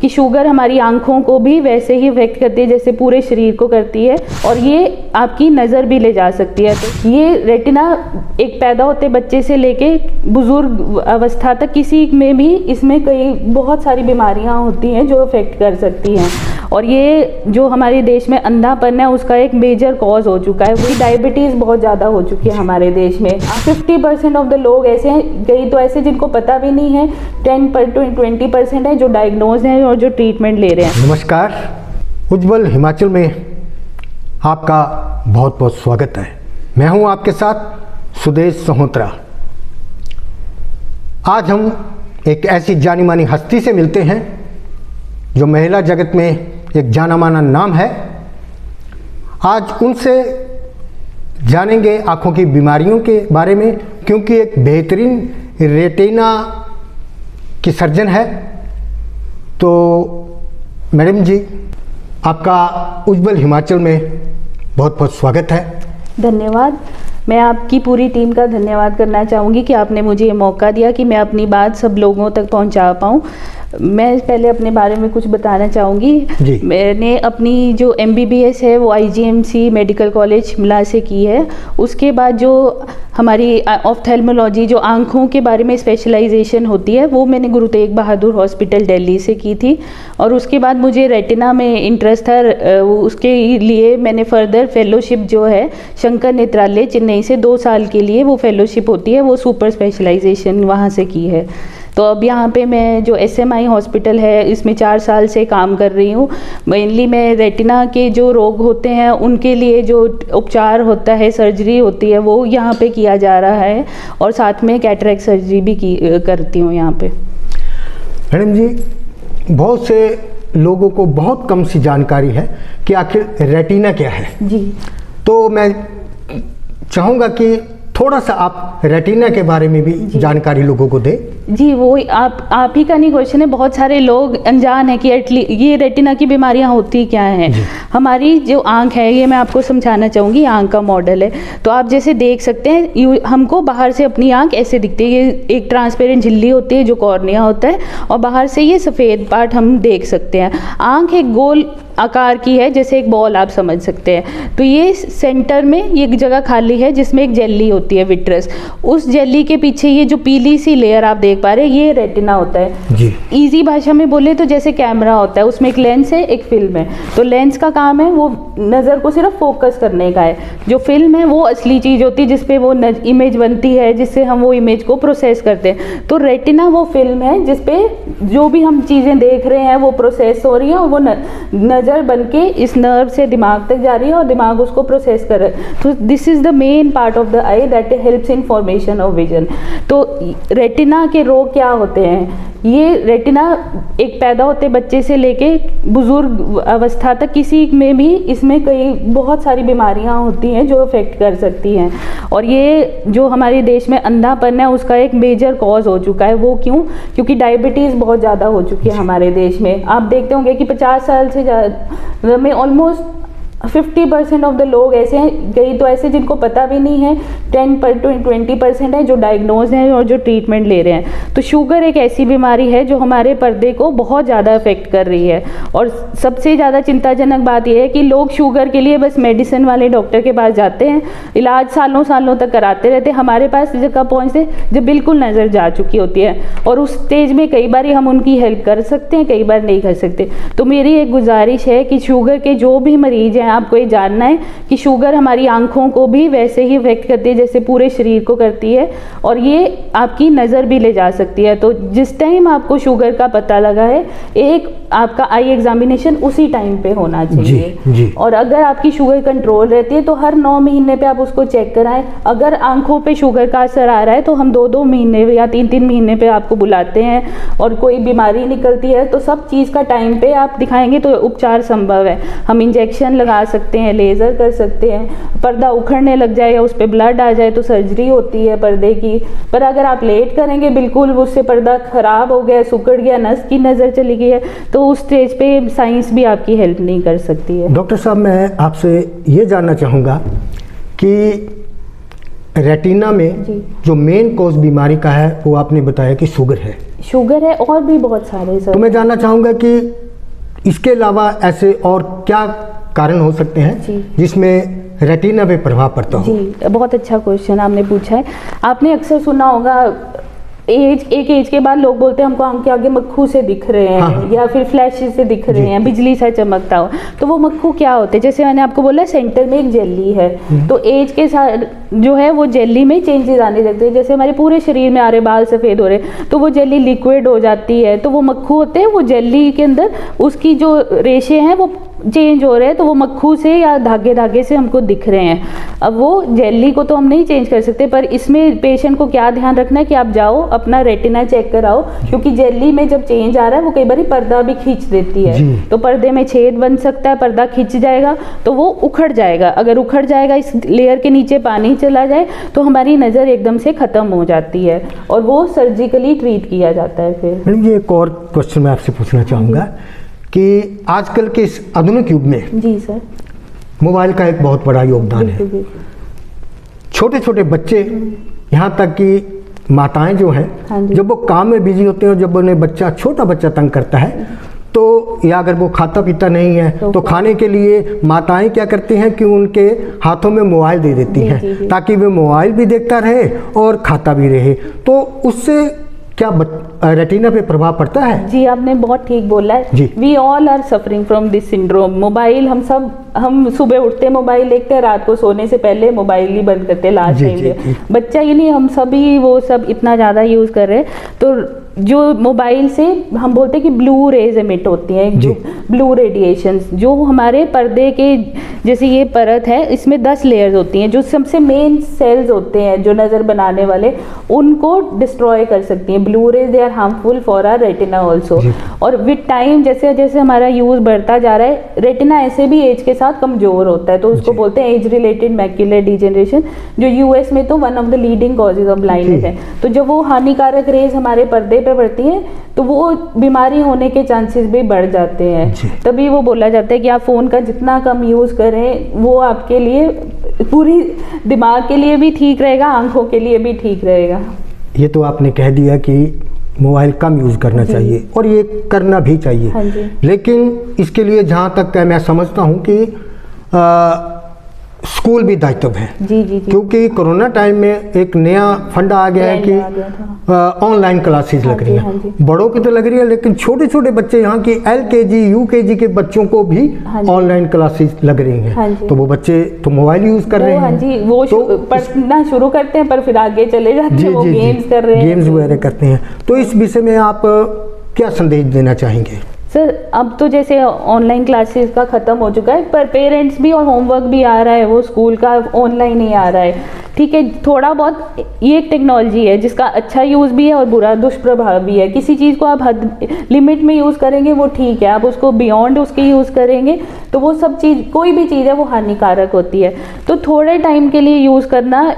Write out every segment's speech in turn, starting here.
कि शुगर हमारी आंखों को भी वैसे ही इफेक्ट करती है जैसे पूरे शरीर को करती है, और ये आपकी नज़र भी ले जा सकती है। तो ये रेटिना एक पैदा होते बच्चे से लेके बुजुर्ग अवस्था तक किसी में भी इसमें कई बहुत सारी बीमारियां होती हैं जो इफेक्ट कर सकती हैं, और ये जो हमारे देश में अंधापन है उसका एक मेजर कॉज हो चुका है। वही डायबिटीज़ बहुत ज़्यादा हो चुकी है हमारे देश में। 50% ऑफ द लोग ऐसे हैं, कई तो ऐसे जिनको पता भी नहीं है, 20% है जो डायग्नोज हैं और जो ट्रीटमेंट ले रहे हैं। नमस्कार, उज्ज्वल हिमाचल में आपका बहुत बहुत स्वागत है। मैं हूं आपके साथ सुदेश सहोत्रा। आज हम एक ऐसी जानी मानी हस्ती से मिलते हैं जो महिला जगत में एक जाना माना नाम है। आज उनसे जानेंगे आँखों की बीमारियों के बारे में, क्योंकि एक बेहतरीन रेटिना की सर्जन है। तो मैडम जी, आपका उज्ज्वल हिमाचल में बहुत बहुत स्वागत है। धन्यवाद। मैं आपकी पूरी टीम का धन्यवाद करना चाहूँगी कि आपने मुझे ये मौका दिया कि मैं अपनी बात सब लोगों तक पहुँचा पाऊँ। मैं पहले अपने बारे में कुछ बताना चाहूँगी। मैंने अपनी जो MBBS है वो IGMC मेडिकल कॉलेज शिमला से की है। उसके बाद जो हमारी ऑफ्थेल्मोलॉजी जो आँखों के बारे में स्पेशलाइजेशन होती है वो मैंने गुरु तेग बहादुर हॉस्पिटल दिल्ली से की थी, और उसके बाद मुझे रेटिना में इंटरेस्ट था। उसके लिए मैंने फर्दर फेलोशिप जो है शंकर नेत्रालय चेन्नई से 2 साल के लिए वो फेलोशिप होती है, वो सुपर स्पेशलाइजेशन वहाँ से की है। तो अब यहाँ पे मैं जो SMI हॉस्पिटल है इसमें 4 साल से काम कर रही हूँ। मेनली मैं रेटिना के जो रोग होते हैं उनके लिए जो उपचार होता है, सर्जरी होती है, वो यहाँ पे किया जा रहा है, और साथ में कैटरेक्ट सर्जरी भी करती हूँ यहाँ पे। मैडम जी, बहुत से लोगों को बहुत कम सी जानकारी है कि आखिर रेटिना क्या है जी। तो मैं चाहूँगा कि थोड़ा सा आप रेटिना के बारे में भी जानकारी लोगों को दें। जी, वो आप ही का नहीं क्वेश्चन है। बहुत सारे लोग अनजान है कि ये रेटिना की बीमारियां होती क्या हैं। हमारी जो आंख है, ये मैं आपको समझाना चाहूँगी, आंख का मॉडल है। तो आप जैसे देख सकते हैं, हमको बाहर से अपनी आंख ऐसे दिखती है। ये एक ट्रांसपेरेंट झिल्ली होती है जो कॉर्निया होता है, और बाहर से ये सफ़ेद पार्ट हम देख सकते हैं। आंख एक गोल आकार की है, जैसे एक बॉल आप समझ सकते हैं। तो ये सेंटर में ये जगह खाली है जिसमें एक जेली होती है, विट्रस। उस जेली के पीछे ये जो पीली सी लेयर आप देख पा रहे हैं, ये रेटिना होता है जी। इजी भाषा में बोले तो जैसे कैमरा होता है, उसमें एक लेंस है, एक फिल्म है। तो लेंस का काम है वो नज़र को सिर्फ फोकस करने का है। जो फिल्म है वो असली चीज़ होती है जिसपे वो इमेज बनती है, जिससे हम वो इमेज को प्रोसेस करते हैं। तो रेटिना वो फिल्म है जिसपे जो भी हम चीज़ें देख रहे हैं वो प्रोसेस हो रही है, और वो नज़र बन के इस नर्व से दिमाग तक जा रही है, और दिमाग उसको प्रोसेस कर रहा है। तो this is the main part of the I that helps in formation of vision. तो रेटिना के रोग क्या होते हैं? ये रेटिना एक पैदा होते बच्चे से लेके बुजुर्ग अवस्था तक किसी में भी इसमें कई बहुत सारी बीमारियां होती हैं जो इफेक्ट कर सकती हैं, और ये जो हमारे देश में अंधापन है उसका एक मेजर कॉज हो चुका है। वो क्यों? क्योंकि डायबिटीज़ बहुत ज़्यादा हो चुकी है हमारे देश में। आप देखते होंगे कि 50 साल से ज़्यादा में ऑलमोस्ट 50% ऑफ द लोग ऐसे हैं, कई तो ऐसे जिनको पता भी नहीं है, 20% है जो डायग्नोज हैं और जो ट्रीटमेंट ले रहे हैं। तो शुगर एक ऐसी बीमारी है जो हमारे पर्दे को बहुत ज़्यादा इफेक्ट कर रही है, और सबसे ज़्यादा चिंताजनक बात यह है कि लोग शुगर के लिए बस मेडिसिन वाले डॉक्टर के पास जाते हैं, इलाज सालों सालों तक कराते रहते हैं। हमारे पास जब पहुँचते जब बिल्कुल नज़र जा चुकी होती है, और उस स्टेज में कई बार हम उनकी हेल्प कर सकते हैं, कई बार नहीं कर सकते। तो मेरी एक गुजारिश है कि शुगर के जो भी मरीज हैं, आपको ये जानना है कि शुगर हमारी आंखों को भी वैसे ही इफेक्ट करती है जैसे पूरे शरीर को करती है, और ये आपकी नज़र भी ले जा सकती है। तो जिस टाइम आपको शुगर का पता लगा है, एक आपका आई एग्जामिनेशन उसी टाइम पे होना चाहिए जी। और अगर आपकी शुगर कंट्रोल रहती है तो हर 9 महीने पे आप उसको चेक कराएं। अगर आंखों पे शुगर का असर आ रहा है तो हम 2-2 महीने या 3-3 महीने पे आपको बुलाते हैं, और कोई बीमारी निकलती है तो सब चीज़ का टाइम पे आप दिखाएंगे तो उपचार संभव है। हम इंजेक्शन लगा सकते हैं, लेज़र कर सकते हैं, पर्दा उखड़ने लग जाए या उस पर ब्लड आ जाए तो सर्जरी होती है पर्दे की। पर अगर आप लेट करेंगे, बिल्कुल उससे पर्दा खराब हो गया, सुकड़ गया, नस की नज़र चली गई है, तो उस स्टेज पे साइंस भी आपकी हेल्प नहीं कर सकती है। डॉक्टर साहब, मैं आपसे ये जानना चाहूँगा कि रेटिना में जो मेन कॉज बीमारी का है वो आपने बताया कि शुगर है शुगर है और भी बहुत सारे सर। तो मैं जानना चाहूँगा कि इसके अलावा ऐसे और क्या कारण हो सकते हैं जिसमें रेटिना पे प्रभाव पड़ता हो? जी, बहुत अच्छा क्वेश्चन आपने पूछा है। आपने अक्सर सुना होगा एक एज के बाद लोग बोलते हैं हमको आंख के आगे मक्खू से दिख रहे हैं। हाँ। या फिर फ्लैश से दिख रहे हैं, बिजली सा चमकता हो। तो वो मक्खू क्या होते हैं? जैसे मैंने आपको बोला सेंटर में एक जेली है, तो एज के साथ जो है वो जेली में चेंजेस आने लगते हैं। जैसे हमारे पूरे शरीर में आ रहे बाल सफ़ेद हो रहे, तो वो जेली लिक्विड हो जाती है, तो वो मक्खू होते हैं, वो जेली के अंदर उसकी जो रेशे हैं वो चेंज हो रहे हैं, तो वो मक्खू से या धागे धागे से हमको दिख रहे हैं। अब वो जेली को तो हम नहीं चेंज कर सकते, पर इसमें पेशेंट को क्या ध्यान रखना है कि आप जाओ अपना रेटिना चेक कराओ, क्योंकि जेली में जब चेंज आ रहा है वो कई बार पर्दा भी खींच देती है, तो पर्दे में छेद बन सकता है, पर्दा खिंच जाएगा तो वो उखड़ जाएगा। अगर उखड़ जाएगा, इस लेयर के नीचे पानी चला जाए तो हमारी नज़र एकदम से ख़त्म हो जाती है और वो सर्जिकली ट्रीट किया जाता है। फिर मैडम ये एक और क्वेश्चन मैं आपसे पूछना चाहूँगा कि आजकल के इस आधुनिक युग में जी सर मोबाइल का एक बहुत बड़ा योगदान है। छोटे छोटे बच्चे यहाँ तक कि माताएं जो हैं, जब वो काम में बिजी होते हैं और जब उन्हें छोटा बच्चा तंग करता है, तो या अगर वो खाता पीता नहीं है तो खाने के लिए माताएं क्या करती हैं कि उनके हाथों में मोबाइल दे देती हैं ताकि वे मोबाइल भी देखता रहे और खाता भी रहे। तो उससे क्या रेटिना पे प्रभाव पड़ता है? जी, आपने बहुत ठीक बोला है। We all are suffering from this syndrome. Mobile हम सुबह उठते मोबाइल देखते हैं, रात को सोने से पहले मोबाइल ही बंद करते हैं लास्ट टाइम पे। बच्चा ही नहीं, हम सभी वो सब इतना ज़्यादा यूज़ कर रहे हैं। तो जो मोबाइल से हम बोलते हैं कि ब्लू रेज एमिट होती हैं, जो ब्लू रेडिएशंस, जो हमारे पर्दे के जैसे ये परत है, इसमें 10 लेयर्स होती हैं, जो सबसे मेन सेल्स होते हैं जो नज़र बनाने वाले, उनको डिस्ट्रॉय कर सकती हैं। Blue rays they are harmful for our retina also. और विद टाइम जैसे जैसे हमारा यूज़ बढ़ता जा रहा है, रेटिना ऐसे भी एज के साथ कमज़ोर होता है, तो उसको बोलते हैं एज रिलेटेड मैक्यूलर डिजेनरेशन, जो यूएस में तो one of the leading causes of blindness है। तो जब वो हानिकारक रेज हमारे पर्दे पे पड़ती है तो वो बीमारी होने के चांसेस भी बढ़ जाते हैं। तभी वो बोला जाता है कि आप फ़ोन का जितना कम यूज़ करें वो आपके लिए पूरी दिमाग के लिए भी ठीक रहेगा, आंखों के लिए भी ठीक रहेगा। ये तो आपने कह दिया कि मोबाइल कम यूज़ करना चाहिए और ये करना भी चाहिए, लेकिन इसके लिए जहाँ तक मैं समझता हूँ कि स्कूल भी दायित्व है। जी। क्योंकि कोरोना टाइम में एक नया फंडा आ गया है कि ऑनलाइन क्लासेस लग रही हैं। बड़ों की तो लग रही है, लेकिन छोटे छोटे बच्चे यहाँ की LKG UKG के बच्चों को भी ऑनलाइन क्लासेस लग रही हैं। तो वो बच्चे तो मोबाइल यूज़ कर रहे हैं, वो पढ़ना शुरू करते हैं पर फिर आगे चले जाते हैं, वो गेम्स कर रहे हैं, गेम्स वगैरह करते हैं। तो इस विषय में आप क्या संदेश देना चाहेंगे? सर, अब तो जैसे ऑनलाइन क्लासेस का ख़त्म हो चुका है, पर पेरेंट्स भी और होमवर्क भी आ रहा है वो स्कूल का ऑनलाइन ही आ रहा है। ठीक है, थोड़ा बहुत ये एक टेक्नोलॉजी है जिसका अच्छा यूज़ भी है और बुरा दुष्प्रभाव भी है। किसी चीज़ को आप लिमिट में यूज़ करेंगे वो ठीक है, आप उसको बियॉन्ड उसके यूज़ करेंगे तो वो सब चीज़, कोई भी चीज़ है वो हानिकारक होती है। तो थोड़े टाइम के लिए यूज़ करना,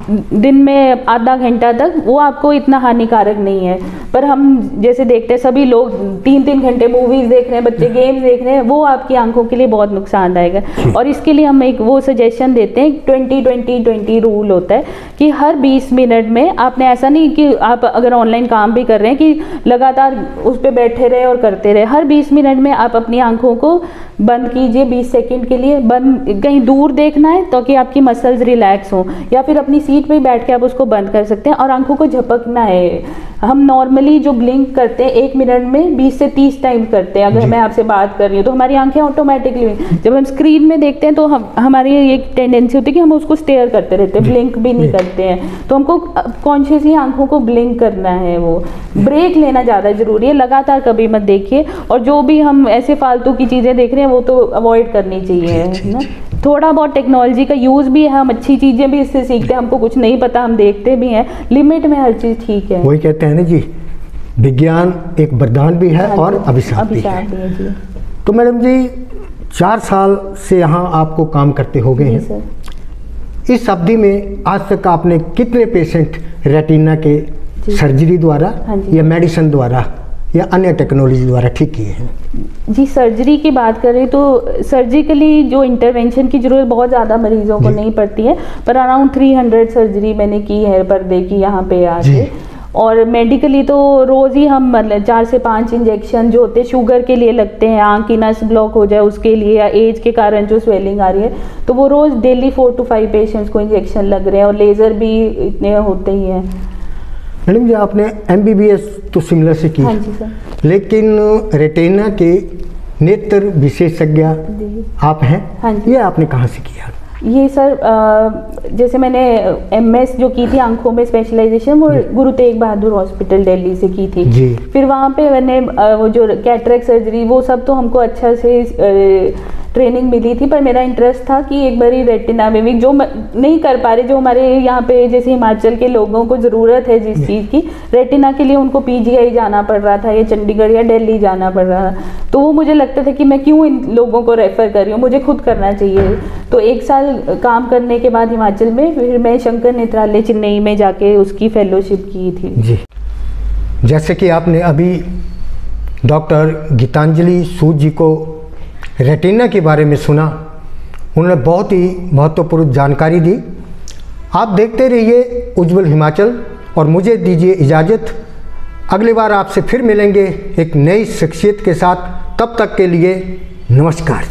दिन में आधा घंटा तक, वो आपको इतना हानिकारक नहीं है। पर हम जैसे देखते हैं सभी लोग 3-3 घंटे मूवीज़ देख रहे हैं, बच्चे गेम्स देख रहे हैं, वो आपकी आंखों के लिए बहुत नुकसानदायक है। और इसके लिए हम एक वो सजेशन देते हैं, 20-20-20 रूल होता है कि हर 20 मिनट में आपने, ऐसा नहीं कि आप अगर ऑनलाइन काम भी कर रहे हैं कि लगातार उस पर बैठे रहे और करते रहे, हर 20 मिनट में आप अपनी आंखों को बंद कीजिए 20 सेकंड के लिए। बंद, कहीं दूर देखना है ताकि आपकी मसल्स रिलैक्स हों, या फिर अपनी सीट पे बैठ के आप उसको बंद कर सकते हैं। और आंखों को झपकना है। हम नॉर्मली जो ब्लिंक करते हैं 1 मिनट में 20 से 30 टाइम करते हैं। अगर मैं आपसे बात कर रही हूँ तो हमारी आंखें ऑटोमेटिकली, जब हम स्क्रीन में देखते हैं तो हमारी एक टेंडेंसी होती है कि हम उसको स्टेयर करते रहते हैं, ब्लिंक भी नहीं करते हैं। तो हमको कॉन्शियसली आंखों को ब्लिंक करना है, वो ब्रेक लेना ज़्यादा ज़रूरी है। लगातार कभी मत देखिए, और जो भी हम ऐसे फालतू की चीज़ें देख रहे हैं वो तो अवॉइड करनी चाहिए ना। थोड़ा बहुत टेक्नोलॉजी का यूज़ भी है, हम अच्छी चीज़ें भी इससे सीखते हैं, हमको कुछ नहीं पता हम देखते भी हैं, लिमिट में हर चीज़ ठीक है। वही कहते हैं ना जी, विज्ञान एक वरदान भी है और अभिशाप भी है जी। तो मैडम जी 4 साल से यहाँ आपको काम करते हो गए हैं, इस अवधि में आज तक आपने कितने पेशेंट रेटिना के सर्जरी द्वारा या मेडिसिन द्वारा या अन्य टेक्नोलॉजी द्वारा ठीक किए हैं? जी, सर्जरी की बात करें तो सर्जिकली जो इंटरवेंशन की ज़रूरत बहुत ज़्यादा मरीजों को नहीं पड़ती है, पर अराउंड 300 सर्जरी मैंने की है पर्दे की यहाँ पे आके। और मेडिकली तो रोज़ ही हम मतलब 4 से 5 इंजेक्शन जो होते हैं शुगर के लिए लगते हैं, आँख की नस ब्लॉक हो जाए उसके लिए, या एज के कारण जो स्वेलिंग आ रही है, तो वो रोज़ डेली 4 to 5 पेशेंट्स को इंजेक्शन लग रहे हैं, और लेज़र भी इतने होते ही हैं। मैडम जी, आपने MBBS तो शिमला से की। हाँ जी सर। लेकिन रेटिना के नेत्र विशेषज्ञ आप हैं। हाँ जी। ये आपने कहाँ से किया? ये सर जैसे मैंने MS जो की थी आंखों में स्पेशलाइजेशन, वो गुरु तेग बहादुर हॉस्पिटल दिल्ली से की थी जी। फिर वहाँ पे मैंने वो जो कैटरेक्ट सर्जरी वो सब तो हमको अच्छा से ट्रेनिंग मिली थी, पर मेरा इंटरेस्ट था कि एक बारी रेटिना में भी जो नहीं कर पा रहे, जो हमारे यहाँ पे जैसे हिमाचल के लोगों को ज़रूरत है जिस चीज़ की, रेटिना के लिए उनको PGI जाना पड़ रहा था, या चंडीगढ़ या दिल्ली जाना पड़ रहा था, तो वो मुझे लगता था कि मैं क्यों इन लोगों को रेफ़र कर रही हूँ, मुझे खुद करना चाहिए। तो 1 साल काम करने के बाद हिमाचल में फिर मैं शंकर नेत्रालय चेन्नई में जाके उसकी फेलोशिप की थी जी। जैसे कि आपने अभी डॉक्टर गीतांजलि सूद जी को रेटिना के बारे में सुना, उन्होंने बहुत ही महत्वपूर्ण जानकारी दी। आप देखते रहिए उज्ज्वल हिमाचल, और मुझे दीजिए इजाज़त। अगली बार आपसे फिर मिलेंगे एक नई शख्सियत के साथ, तब तक के लिए नमस्कार।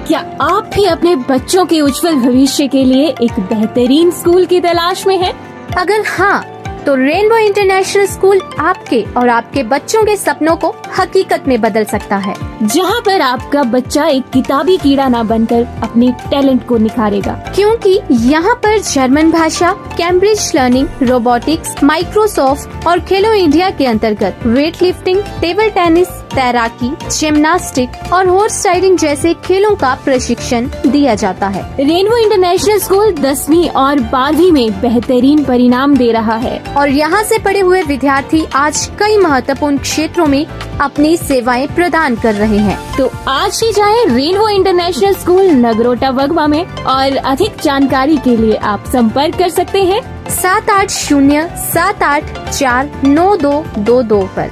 क्या आप भी अपने बच्चों के उज्जवल भविष्य के लिए एक बेहतरीन स्कूल की तलाश में हैं? अगर हाँ, तो रेनबो इंटरनेशनल स्कूल आपके और आपके बच्चों के सपनों को हकीकत में बदल सकता है, जहाँ पर आपका बच्चा एक किताबी कीड़ा ना बनकर अपने टैलेंट को निखारेगा। क्योंकि यहाँ पर जर्मन भाषा, कैम्ब्रिज लर्निंग, रोबोटिक्स, माइक्रोसॉफ्ट और खेलो इंडिया के अंतर्गत वेट लिफ्टिंग, टेबल टेनिस, तैराकी, जिम्नास्टिक और हॉर्स राइडिंग जैसे खेलों का प्रशिक्षण दिया जाता है। रेनबो इंटरनेशनल स्कूल 10वीं और 12वीं में बेहतरीन परिणाम दे रहा है, और यहाँ से पढ़े हुए विद्यार्थी आज कई महत्वपूर्ण क्षेत्रों में अपनी सेवाएं प्रदान कर रहे हैं। तो आज ही जाएं रेनबो इंटरनेशनल स्कूल नगरोटा वगवा में, और अधिक जानकारी के लिए आप संपर्क कर सकते हैं 78078492222 पर।